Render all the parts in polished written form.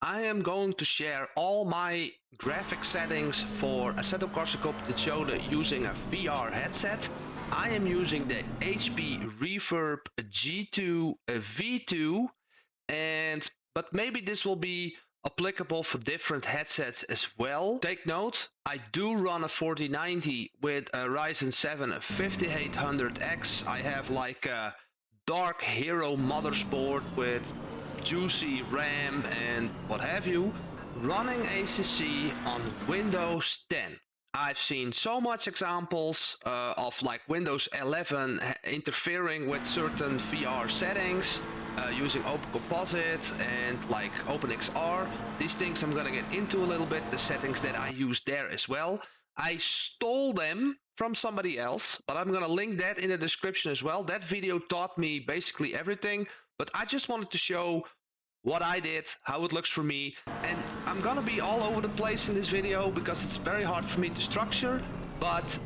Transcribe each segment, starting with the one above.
I am going to share all my graphic settings for Assetto Corsa Competizione using a VR headset. I am using the HP Reverb G2 V2, but maybe this will be applicable for different headsets as well. Take note, I do run a 4090 with a Ryzen 7 5800X. I have like a Darkhero motherboard with juicy RAM and what have you, running ACC on Windows 10. I've seen so much examples of like Windows 11 interfering with certain VR settings using Open Composite and like OpenXR. These things I'm gonna get into a little bit, the settings that I use there as well. I stole them from somebody else, but I'm gonna link that in the description as well. That video taught me basically everything, but I just wanted to show what I did, how it looks for me, and I'm gonna be all over the place in this video because it's very hard for me to structure, but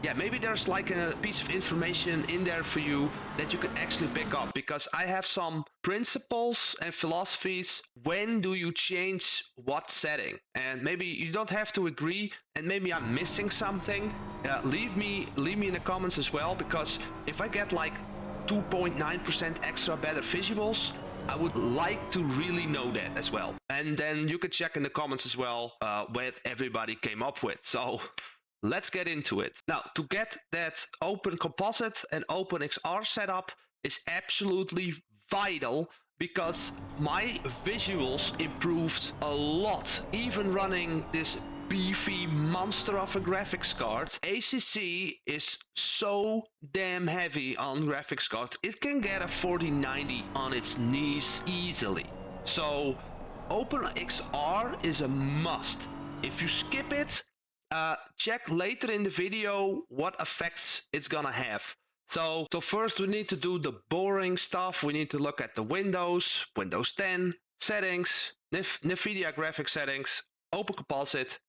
yeah, maybe there's like a piece of information in there for you that you can actually pick up, because I have some principles and philosophies. When do you change what setting? And maybe you don't have to agree, and maybe I'm missing something. Leave me in the comments as well, because if I get like 2.9% extra better visuals, I would like to really know that as well. And then you can check in the comments as well what everybody came up with. So let's get into it. Now, to get that Open Composite and OpenXR setup is absolutely vital, because my visuals improved a lot, even running this beefy monster of a graphics card. ACC is so damn heavy on graphics cards. It can get a 4090 on its knees easily. So OpenXR is a must. If you skip it, check later in the video what effects it's gonna have. So first we need to do the boring stuff. We need to look at the Windows 10 settings, Nvidia graphic settings, Open Composite,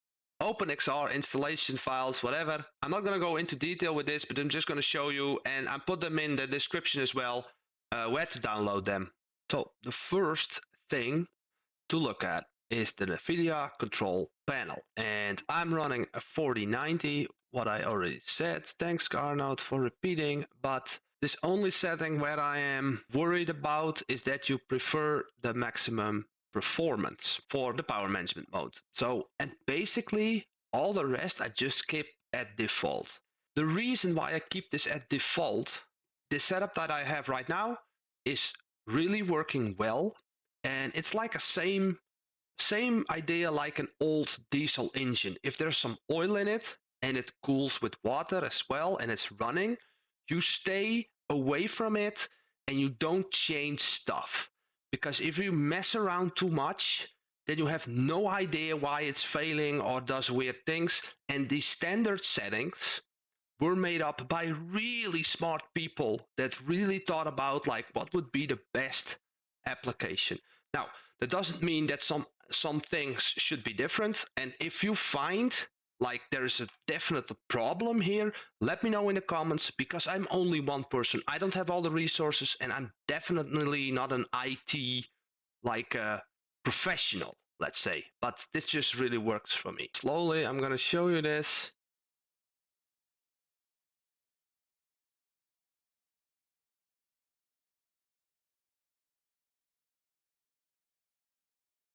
OpenXR installation files, whatever. I'm not going to go into detail with this, but I'm just going to show you, and I put them in the description as well, where to download them. So the first thing to look at is the Nvidia control panel, and I'm running a 4090, what I already said. Thanks Arnold for repeating, but this only setting where I am worried about is that you prefer the maximum performance for the power management mode. So, and basically all the rest I just keep at default. The reason why I keep this at default, the setup that I have right now is really working well, and it's like a same idea like an old diesel engine. If there's some oil in it and it cools with water as well and it's running, you stay away from it and you don't change stuff. Because if you mess around too much, then you have no idea why it's failing or does weird things. And these standard settings were made up by really smart people that really thought about like what would be the best application. Now, that doesn't mean that some things should be different. And if you find like there is a definite problem here, let me know in the comments, because I'm only one person. I don't have all the resources, and I'm definitely not an IT like a professional, let's say, but this just really works for me. Slowly, I'm gonna show you this.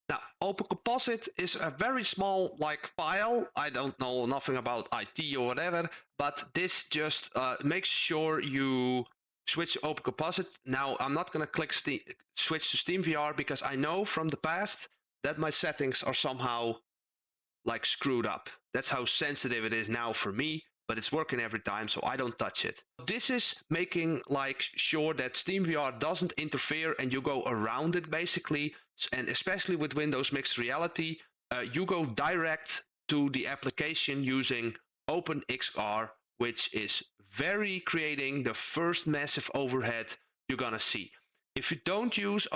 Now, Open Composite is a very small like file. I don't know nothing about IT or whatever, but this just makes sure you switch to Open Composite. Now, I'm not going to click switch to SteamVR, because I know from the past that my settings are somehow like screwed up. That's how sensitive it is now for me, but it's working every time, so I don't touch it. This is making like sure that SteamVR doesn't interfere and you go around it basically. And especially with Windows Mixed Reality, you go direct to the application using OpenXR, which is creating the first massive overhead you're gonna see. If you don't use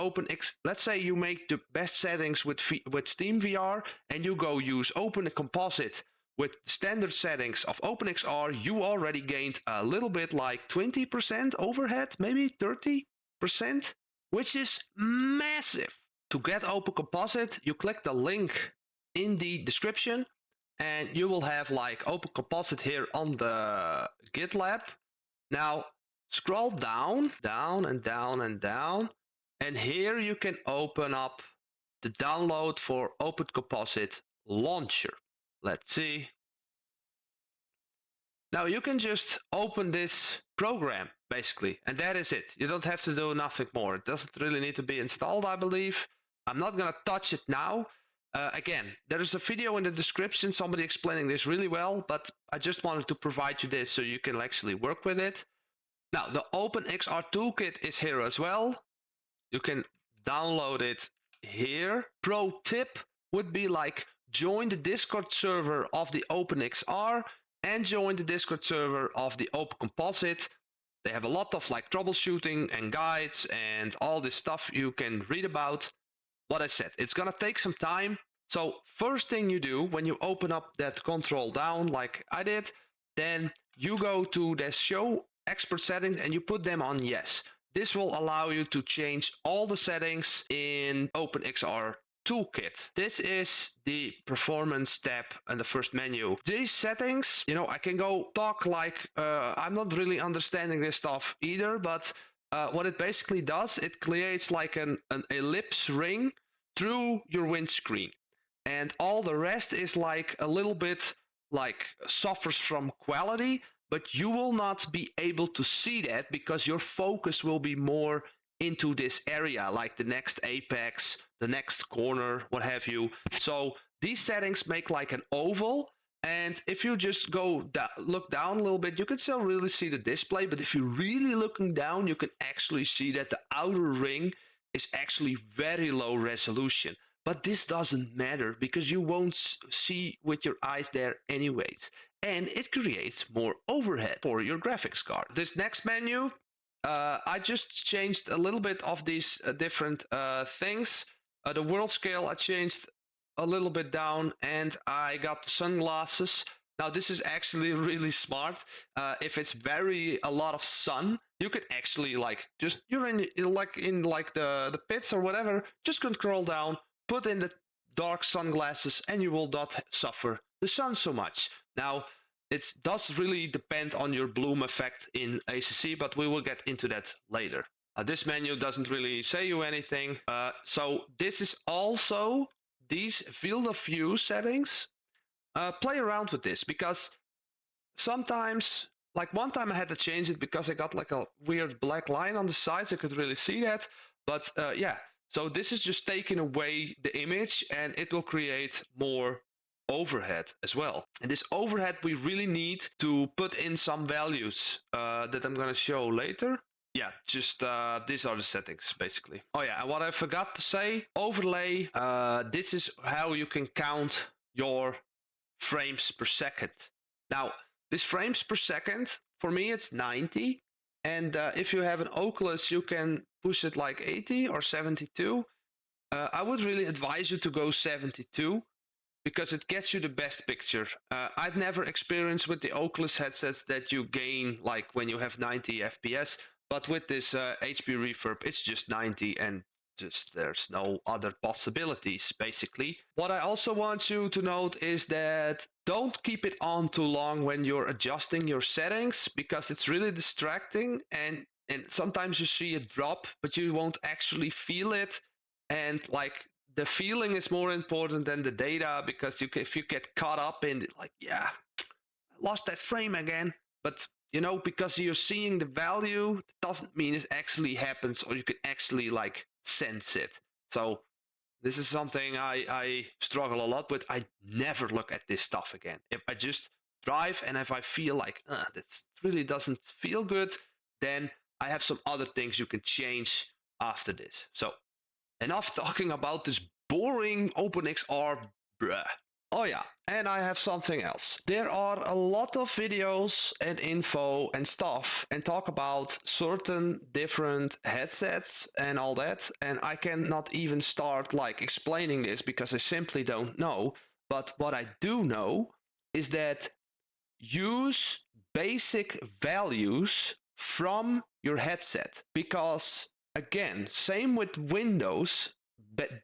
let's say you make the best settings with SteamVR and you go use Open Composite with standard settings of OpenXR, you already gained a little bit like 20% overhead, maybe 30%, which is massive. to get Open Composite, you click the link in the description and you will have like Open Composite here on the GitLab. Now scroll down, down and down and down, and here you can open up the download for Open Composite launcher. Let's see. Now you can just open this program basically, and that is it. You don't have to do nothing more. It doesn't really need to be installed, I believe. I'm not gonna touch it now. Again, there is a video in the description, somebody explaining this really well, but I just wanted to provide you this so you can actually work with it. Now, the OpenXR Toolkit is here as well. You can download it here. Pro tip would be like join the Discord server of the OpenXR and join the Discord server of the Open Composite. They have a lot of like troubleshooting and guides and all this stuff you can read about. What I said, it's gonna take some time. So first thing you do when you open up that control down like I did, then you go to the show expert settings and you put them on yes. This will allow you to change all the settings in OpenXR Toolkit. This is the performance tab in the first menu. These settings, you know, I can go talk like I'm not really understanding this stuff either, but what it basically does, it creates like an ellipse ring through your windscreen. And all the rest is like a little bit like suffers from quality, but you will not be able to see that because your focus will be more into this area, like the next apex, the next corner, what have you. So these settings make like an oval, and if you just go look down a little bit, you can still really see the display, but if you're really looking down, you can actually see that the outer ring is actually very low resolution. But this doesn't matter because you won't see with your eyes there anyways. And it creates more overhead for your graphics card. This next menu, I just changed a little bit of these different things. The world scale I changed a little bit down, and I got the sunglasses. Now this is actually really smart. If it's a lot of sun, you can actually like just you're in the pits or whatever. Just control down, put in the dark sunglasses, and you will not suffer the sun so much. Now it does really depend on your bloom effect in ACC, but we will get into that later. This menu doesn't really say you anything. So this is also these field of view settings. Play around with this because sometimes, like one time I had to change it because I got like a weird black line on the sides. I could really see that. But yeah, so this is just taking away the image and it will create more overhead as well. And this overhead we really need to put in some values that I'm going to show later. Yeah, just these are the settings basically. Oh yeah, and what I forgot to say, overlay, this is how you can count your frames per second. Now, this frames per second, for me it's 90. And if you have an Oculus, you can push it like 80 or 72. I would really advise you to go 72. Because it gets you the best picture. I've never experienced with the Oculus headsets that you gain like when you have 90 FPS, but with this HP Reverb, it's just 90 and just there's no other possibilities basically. What I also want you to note is that don't keep it on too long when you're adjusting your settings because it's really distracting and sometimes you see it drop, but you won't actually feel it. And like the feeling is more important than the data because if you get caught up in it, like, yeah, I lost that frame again. But, you know, because you're seeing the value, it doesn't mean it actually happens or you can actually like sense it. So this is something I struggle a lot with. I never look at this stuff again. If I just drive and if I feel like that really doesn't feel good, then I have some other things you can change after this. So enough talking about this boring OpenXR bruh. Oh yeah, and I have something else. There are a lot of videos and info and stuff and talk about certain different headsets and all that, and I cannot even start like explaining this because I simply don't know. But what I do know is that use basic values from your headset because again, same with Windows,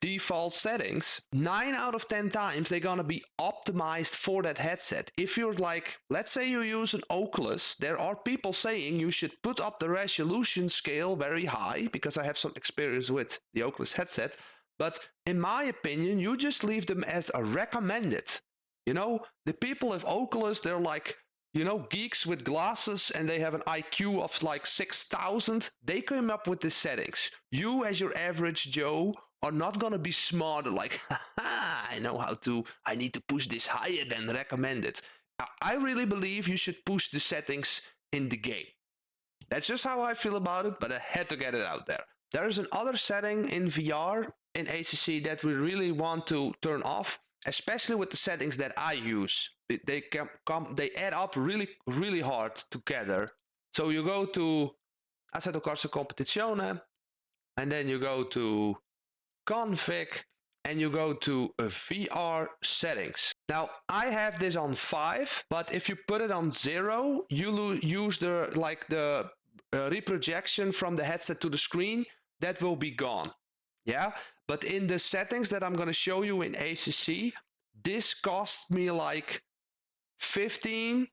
default settings, 9 out of 10 times they're gonna be optimized for that headset. If you're like, let's say you use an Oculus, there are people saying you should put up the resolution scale very high, because I have some experience with the Oculus headset. But in my opinion, you just leave them as a recommended. You know, the people of Oculus, they're like, you know, geeks with glasses, and they have an IQ of like 6,000. They came up with the settings. You, as your average Joe, are not gonna be smarter, like, haha, I need to push this higher than recommended. I really believe you should push the settings in the game. That's just how I feel about it, but I had to get it out there. There is another setting in VR in ACC that we really want to turn off, especially with the settings that I use. They add up really hard together. So you go to Assetto Corsa Competizione, and then you go to Config, and you go to VR settings. Now I have this on 5, but if you put it on 0, you use the reprojection from the headset to the screen. That will be gone. Yeah, but in the settings that I'm going to show you in ACC, this cost me like 15%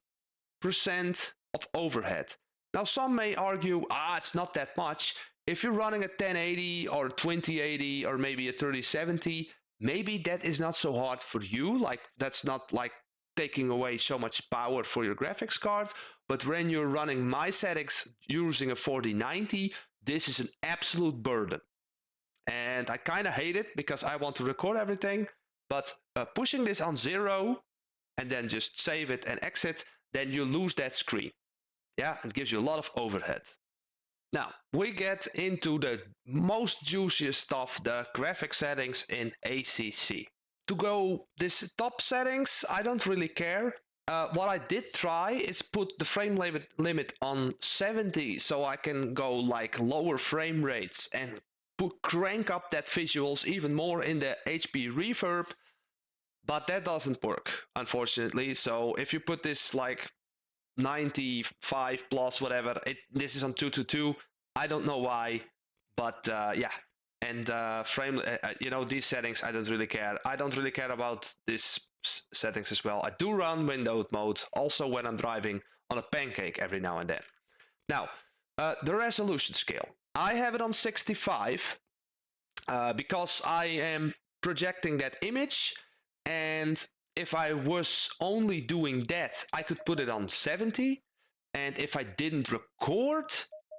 of overhead. Now some may argue, it's not that much. If you're running a 1080 or 2080 or maybe a 3070, maybe that is not so hard for you. Like, that's not like taking away so much power for your graphics card. But when you're running my settings using a 4090, this is an absolute burden. And I kind of hate it because I want to record everything. But pushing this on 0 and then just save it and exit, then you lose that screen. Yeah, it gives you a lot of overhead. Now, we get into the most juiciest stuff, the graphic settings in ACC. To go this top settings, I don't really care. What I did try is put the frame limit on 70, so I can go like lower frame rates and crank up that visuals even more in the HP reverb, but that doesn't work, unfortunately. So if you put this like 95 plus whatever, this is on 222. I don't know why, but yeah. And frame, these settings, I don't really care. I don't really care about these settings as well. I do run windowed mode also when I'm driving on a pancake every now and then. Now, the resolution scale. I have it on 65 because I am projecting that image, and if I was only doing that, I could put it on 70, and if I didn't record,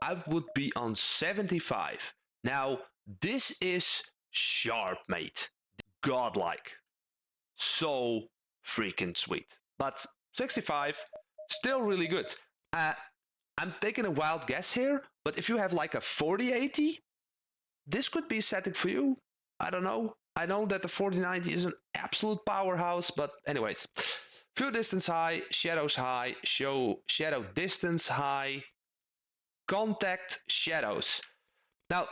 I would be on 75. Now, this is sharp, mate. Godlike. So freaking sweet. But 65, still really good. I'm taking a wild guess here, but if you have like a 4080, this could be a setting for you. I don't know. I know that the 4090 is an absolute powerhouse, but anyways. View distance high, shadows high, show shadow distance high, contact shadows. Now,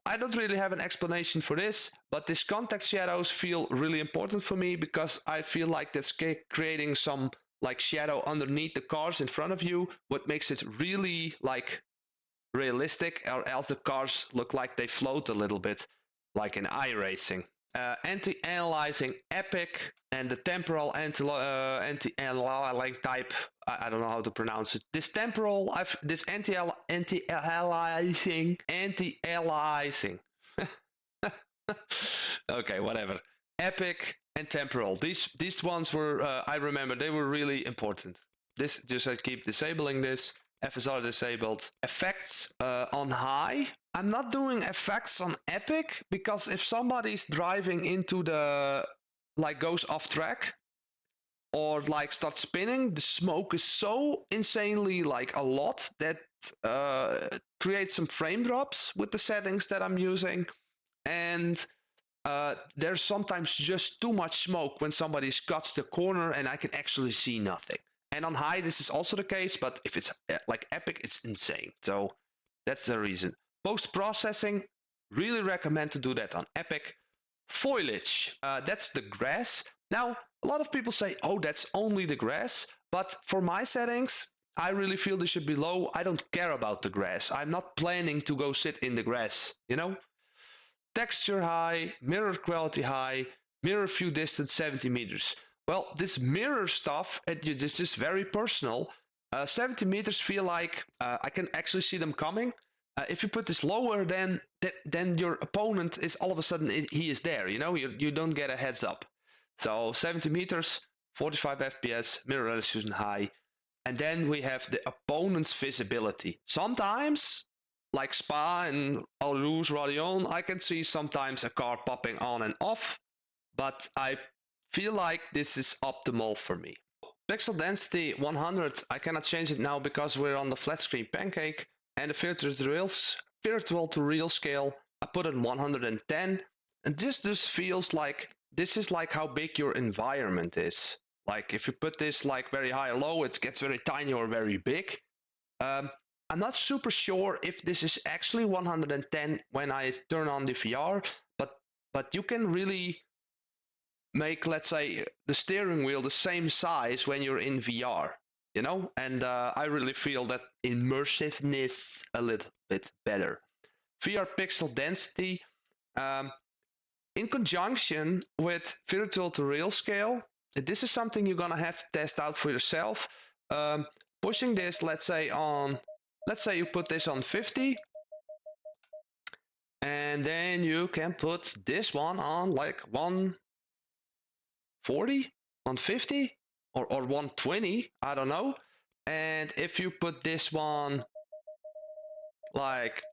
I don't really have an explanation for this, but these contact shadows feel really important for me because I feel like that's creating some like shadow underneath the cars in front of you, what makes it really like realistic, or else the cars look like they float a little bit, like in iRacing. Anti-aliasing epic, and the temporal anti-aliasing type, I don't know how to pronounce it. This temporal, this anti-aliasing. Okay, whatever. Epic and temporal. These ones were, I remember, they were really important. This, just I keep disabling this. FSR disabled. Effects on high. I'm not doing effects on epic because if somebody's driving into the, like, goes off track or like starts spinning, the smoke is so insanely like a lot that creates some frame drops with the settings that I'm using. And there's sometimes just too much smoke when somebody cuts the corner and I can actually see nothing. And on high, this is also the case, but if it's like epic, it's insane. So that's the reason. Post-processing, really recommend to do that on epic. Foliage, that's the grass. Now, a lot of people say, oh, that's only the grass. But for my settings, I really feel they should be low. I don't care about the grass. I'm not planning to go sit in the grass, you know? texture high, mirror quality high, mirror view distance 70 meters. Well, this mirror stuff, it's just very personal. 70 meters feel like I can actually see them coming. If you put this lower, then your opponent is all of a sudden he is there. You know, you don't get a heads up. So 70 meters, 45 FPS, mirror resolution high, and then we have the opponent's visibility. Sometimes, like Spa and Rouge Radion, I can see sometimes a car popping on and off, but I feel like this is optimal for me. Pixel density 100, I cannot change it now because we're on the flat screen pancake, and the virtual to real scale, I put it 110, and this just feels like this is like how big your environment is. Like if you put this like very high or low, it gets very tiny or very big. I'm not super sure if this is actually 110 when I turn on the VR, but you can really make, let's say, the steering wheel the same size when you're in VR, you know? And I really feel that immersiveness a little bit better. VR pixel density, in conjunction with virtual to real scale, this is something you're gonna have to test out for yourself. Pushing this, let's say you put this on 50, and then you can put this one on like 140, 150, or 120, I don't know. And if you put this one like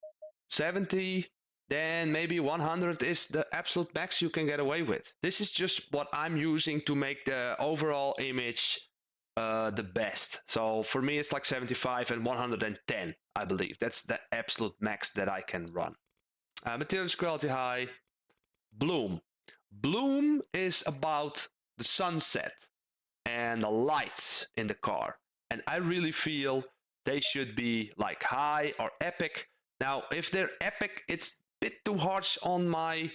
70, then maybe 100 is the absolute max you can get away with. This is just what I'm using to make the overall image the best. So for me, it's like 75 and 110, I believe. That's the absolute max that I can run. Materials quality high. Bloom. Bloom is about the sunset and the lights in the car. And I really feel they should be like high or epic. Now, if they're epic, it's a bit too harsh on my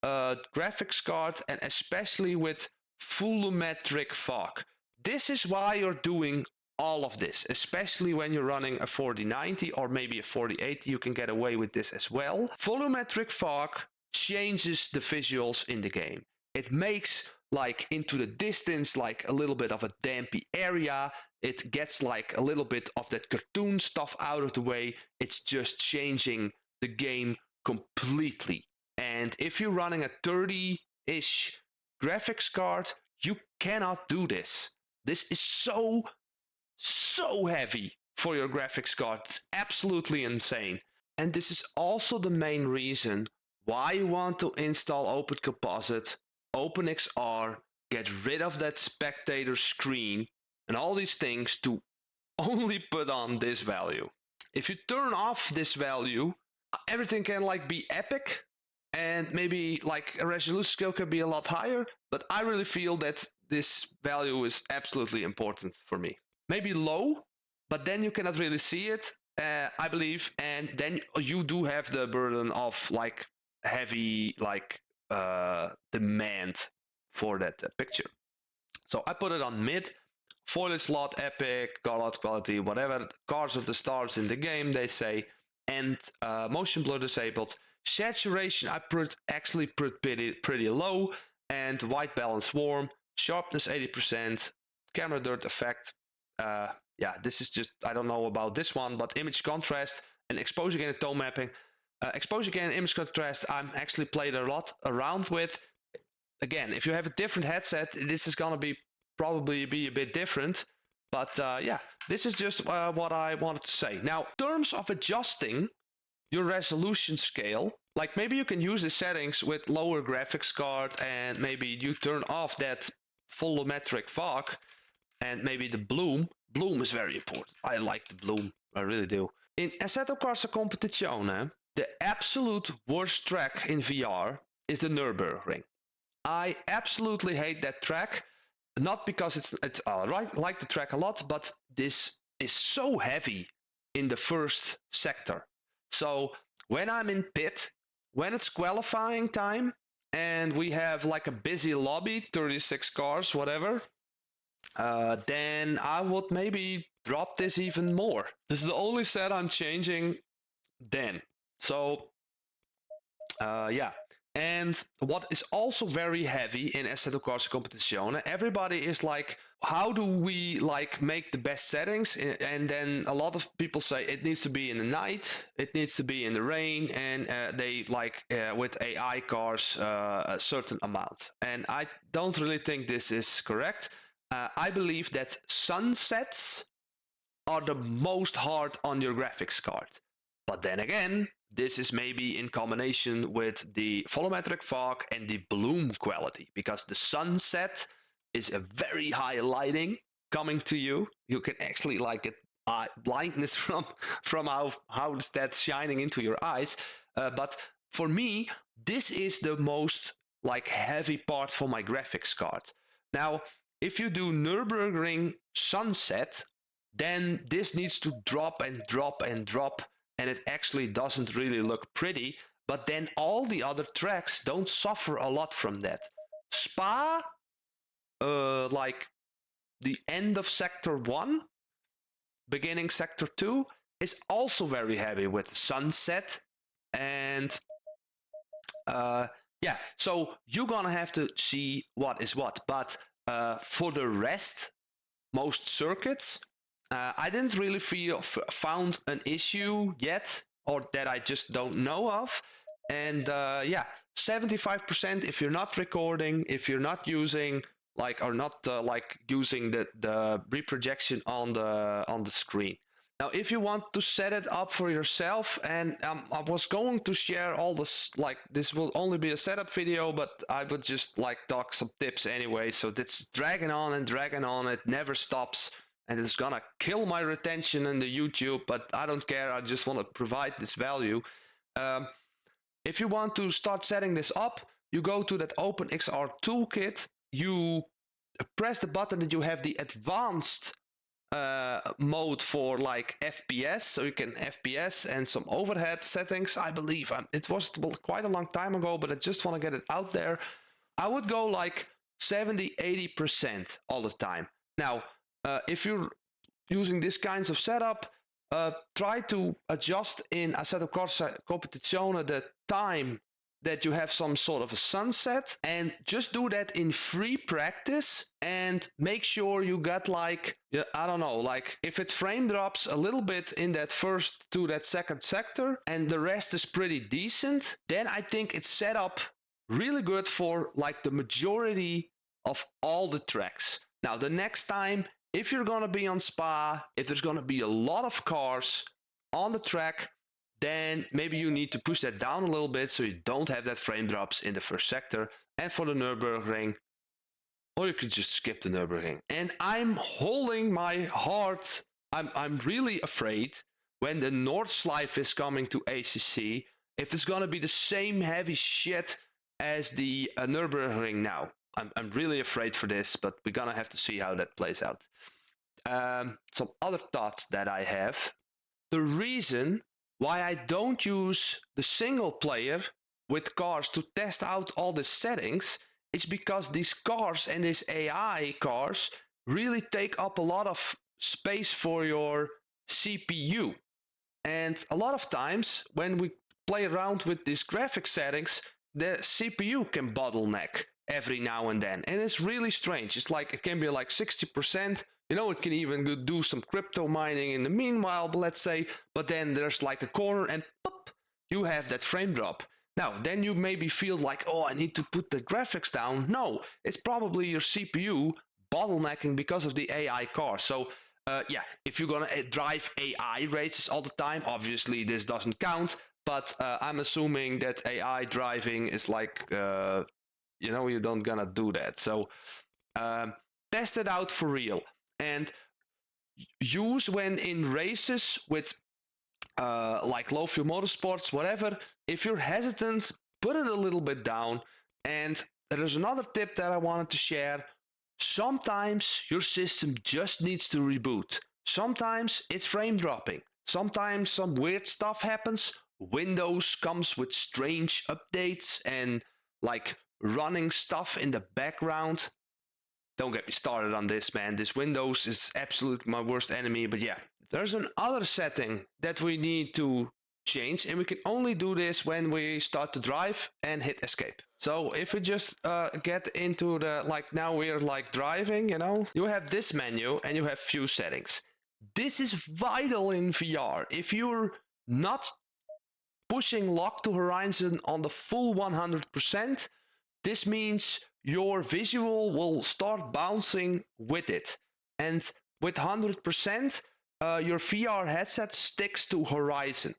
graphics card, and especially with volumetric fog. This is why you're doing all of this, especially when you're running a 4090 or maybe a 4080, you can get away with this as well. Volumetric fog changes the visuals in the game. It makes like into the distance like a little bit of a dampy area. It gets like a little bit of that cartoon stuff out of the way. It's just changing the game completely. And if you're running a 30-ish graphics card, you cannot do this. This is so heavy for your graphics card. It's absolutely insane. And this is also the main reason why you want to install Open Composite, Open XR, get rid of that spectator screen and all these things to only put on this value. If you turn off this value, everything can like be epic, and maybe like a resolution scale can be a lot higher, but I really feel that this value is absolutely important for me. Maybe low, but then you cannot really see it, I believe, and then you do have the burden of like heavy like demand for that picture. So I put it on mid. Foliage slot, epic, color quality, whatever. Cars of the stars in the game, they say. And motion blur disabled. Saturation, I actually put pretty low. And white balance warm. Sharpness 80%. Camera dirt effect. Yeah, this is just, I don't know about this one, but image contrast and exposure gain and tone mapping. Exposure gain and image contrast, I'm actually played a lot around with. Again, if you have a different headset, this is gonna be probably be a bit different, but yeah, this is just what I wanted to say. Now, in terms of adjusting your resolution scale, like maybe you can use the settings with lower graphics card, and maybe you turn off that volumetric fog, and maybe the bloom is very important. I like the bloom, I really do. In Assetto Corsa Competizione, the absolute worst track in VR is the Nürburgring. I absolutely hate that track. Not because it's alright, like the track a lot, but this is so heavy in the first sector. So when I'm in pit, when it's qualifying time, and we have like a busy lobby, 36 cars, whatever, then I would maybe drop this even more. This is the only set I'm changing then. So yeah, And what is also very heavy in Assetto Corsa Competizione, everybody is like, how do we like make the best settings? And then a lot of people say it needs to be in the night, it needs to be in the rain, and they like with AI cars a certain amount. And I don't really think this is correct. I believe that sunsets are the most hard on your graphics card. But then again, this is maybe in combination with the volumetric fog and the bloom quality, because the sunset is a very high lighting coming to you. You can actually like get blindness from how that's shining into your eyes. But for me, this is the most like heavy part for my graphics card. Now, if you do Nürburgring sunset, then this needs to drop and drop and drop, and it actually doesn't really look pretty. But then all the other tracks don't suffer a lot from that. Spa, like the end of Sector 1, beginning Sector 2, is also very heavy with sunset. And yeah, so you're gonna have to see what is what. But for the rest, most circuits, I didn't really found an issue yet, or that I just don't know of. And yeah, 75% if you're not recording, if you're not using like or not like using the reprojection on the screen. Now, if you want to set it up for yourself, and I was going to share all this, like this will only be a setup video, but I would just like talk some tips anyway. So it's dragging on and dragging on, it never stops, and it's gonna kill my retention in the YouTube, but I don't care, I just want to provide this value. If you want to start setting this up, you go to that OpenXR Toolkit, you press the button that you have the advanced mode for like FPS, so you can FPS and some overhead settings, I believe. It was quite a long time ago, but I just want to get it out there. I would go like 70-80% all the time. Now, if you're using this kinds of setup, try to adjust in Assetto Corsa Competizione the time that you have some sort of a sunset, and just do that in free practice, and make sure you got like, I don't know, like if it frame drops a little bit in that first to that second sector and the rest is pretty decent, then I think it's set up really good for like the majority of all the tracks. Now, the next time, if you're gonna be on Spa, if there's gonna be a lot of cars on the track, then maybe you need to push that down a little bit so you don't have that frame drops in the first sector. And for the Nürburgring, or you could just skip the Nürburgring. And I'm holding my heart. I'm really afraid when the Nordschleife is coming to ACC, if it's gonna be the same heavy shit as the Nürburgring now. I'm really afraid for this, but we're gonna have to see how that plays out. Some other thoughts that I have. The reason why I don't use the single player with cars to test out all the settings is because these cars and these AI cars really take up a lot of space for your CPU. And a lot of times when we play around with these graphic settings, the CPU can bottleneck every now and then. And it's really strange. It's like it can be like 60%. You know, it can even do some crypto mining in the meanwhile, let's say, but then there's like a corner and pop, you have that frame drop. Now, then you maybe feel like, oh, I need to put the graphics down. No, it's probably your CPU bottlenecking because of the AI car. So, yeah, if you're gonna drive AI races all the time, obviously this doesn't count, but I'm assuming that AI driving is like, you know, you don't gonna do that. So, test it out for real. And use when in races with like low fuel motorsports, whatever, if you're hesitant, put it a little bit down. And there's another tip that I wanted to share. Sometimes your system just needs to reboot. Sometimes it's frame dropping. Sometimes some weird stuff happens. Windows comes with strange updates and like running stuff in the background. Don't get me started on this, man. This Windows is absolutely my worst enemy. But yeah, there's another setting that we need to change, and we can only do this when we start to drive and hit escape. So if we just get into the, like now we're like driving, you know, you have this menu and you have few settings. This is vital in VR. If you're not pushing lock to horizon on the full 100%, this means your visual will start bouncing with it. And with 100%, your VR headset sticks to horizon.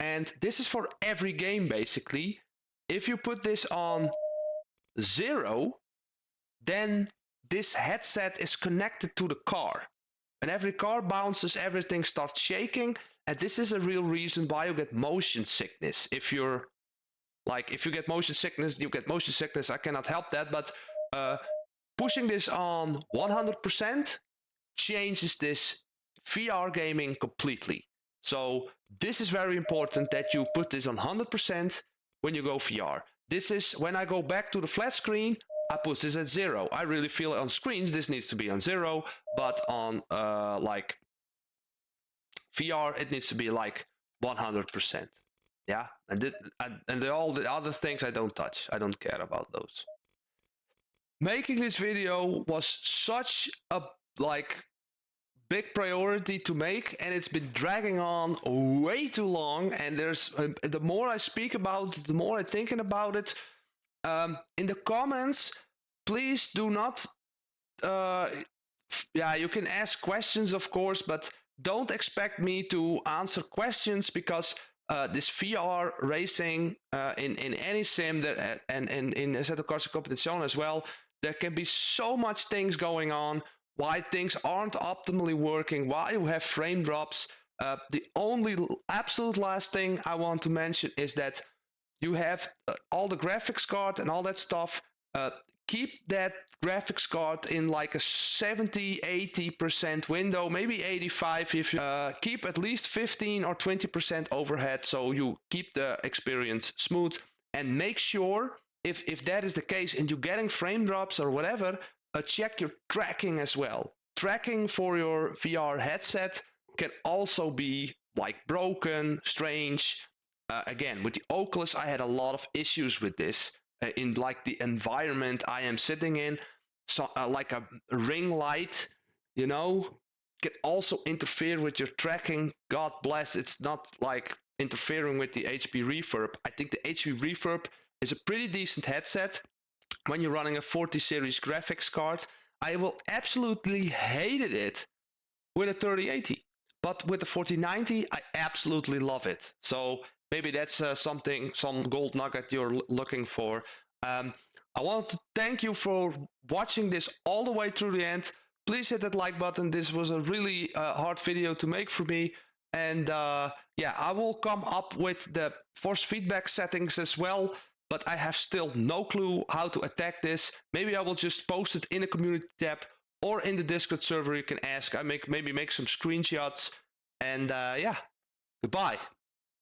And this is for every game, basically. If you put this on 0, then this headset is connected to the car. And every car bounces, everything starts shaking. And this is a real reason why you get motion sickness. If you get motion sickness, you get motion sickness. I cannot help that. But pushing this on 100% changes this VR gaming completely. So this is very important that you put this on 100% when you go VR. This is when I go back to the flat screen, I put this at 0. I really feel on screens this needs to be on 0, but on like VR it needs to be like 100%. Yeah, and all the other things I don't touch. I don't care about those. Making this video was such a big priority to make, and it's been dragging on way too long, and there's the more I speak about it, the more I'm thinking about it. In the comments, please do not you can ask questions, of course, but don't expect me to answer questions, because this VR racing in any sim that, and in Assetto Corsa Competizione as well, there can be so much things going on, why things aren't optimally working, why you have frame drops. The only absolute last thing I want to mention is that you have all the graphics card and all that stuff. Keep that graphics card in like a 70-80% window, maybe 85 if you keep at least 15 or 20% overhead, so you keep the experience smooth. And make sure, if that is the case and you're getting frame drops or whatever, check your tracking as well. Tracking for your VR headset can also be like broken, strange. Again, with the Oculus, I had a lot of issues with this in like the environment I am sitting in. So like a ring light, you know, can also interfere with your tracking. God bless, it's not like interfering with the HP Reverb. I think the HP Reverb is a pretty decent headset when you're running a 40 series graphics card. I will absolutely hated it with a 3080, but with the 4090 I absolutely love it. So maybe that's some gold nugget you're looking for. I want to thank you for watching this all the way through the end. Please hit that like button. This was a really hard video to make for me. And yeah, I will come up with the force feedback settings as well, but I have still no clue how to attack this. Maybe I will just post it in the community tab or in the Discord server. You can ask. I maybe make some screenshots. And yeah, goodbye.